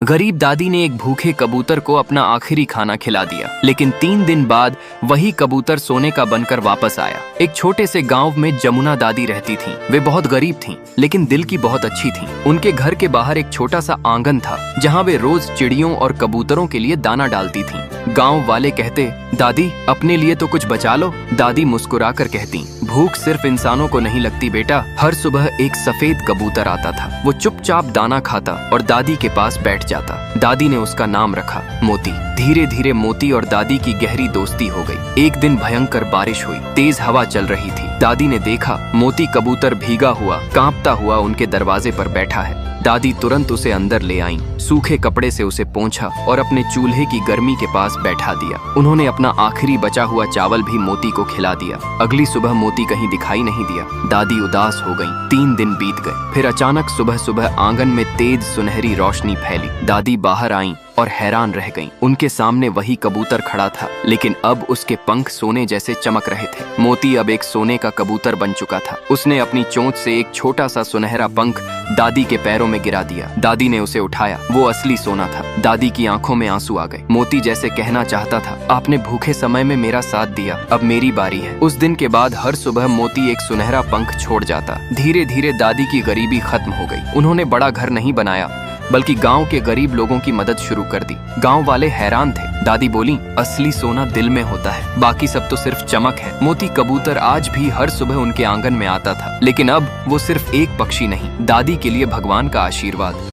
गरीब दादी ने एक भूखे कबूतर को अपना आखिरी खाना खिला दिया, लेकिन 3 दिन बाद वही कबूतर सोने का बनकर वापस आया। एक छोटे से गांव में जमुना दादी रहती थीं। वे बहुत गरीब थीं, लेकिन दिल की बहुत अच्छी थीं। उनके घर के बाहर एक छोटा सा आंगन था, जहां वे रोज चिड़ियों और कबूतरों के लिए दाना डालती थीं। गांव वाले कहते, दादी अपने लिए तो कुछ बचा लो। दादी मुस्कुराकर कहती, भूख सिर्फ इंसानों को नहीं लगती बेटा। हर सुबह एक सफेद कबूतर आता था। वो चुपचाप दाना खाता और दादी के पास बैठ जाता। दादी ने उसका नाम रखा मोती। धीरे धीरे मोती और दादी की गहरी दोस्ती हो गई। एक दिन भयंकर बारिश हुई, तेज हवा चल रही थी। दादी ने देखा मोती कबूतर भीगा हुआ, कांपता हुआ उनके दरवाजे पर बैठा है। दादी तुरंत उसे अंदर ले आईं, सूखे कपड़े से उसे पोंछा और अपने चूल्हे की गर्मी के पास बैठा दिया। उन्होंने अपना आखिरी बचा हुआ चावल भी मोती को खिला दिया। अगली सुबह मोती कहीं दिखाई नहीं दिया। दादी उदास हो गईं। 3 दिन बीत गए। फिर अचानक सुबह सुबह आंगन में तेज सुनहरी रोशनी फैली। दादी बाहर आईं और हैरान रह गईं। उनके सामने वही कबूतर खड़ा था, लेकिन अब उसके पंख सोने जैसे चमक रहे थे। मोती अब एक सोने का कबूतर बन चुका था। उसने अपनी चोंच से एक छोटा सा सुनहरा पंख दादी के पैरों में गिरा दिया। दादी ने उसे उठाया। वो असली सोना था। दादी की आंखों में आंसू आ गए। मोती जैसे कहना चाहता था, आपने भूखे समय में मेरा साथ दिया, अब मेरी बारी है। उस दिन के बाद हर सुबह मोती एक सुनहरा पंख छोड़ जाता। धीरे धीरे दादी की गरीबी खत्म हो गई। उन्होंने बड़ा घर नहीं बनाया, बल्कि गांव के गरीब लोगों की मदद शुरू कर दी। गांव वाले हैरान थे। दादी बोली, असली सोना दिल में होता है, बाकी सब तो सिर्फ चमक है। मोती कबूतर आज भी हर सुबह उनके आंगन में आता था, लेकिन अब वो सिर्फ एक पक्षी नहीं, दादी के लिए भगवान का आशीर्वाद।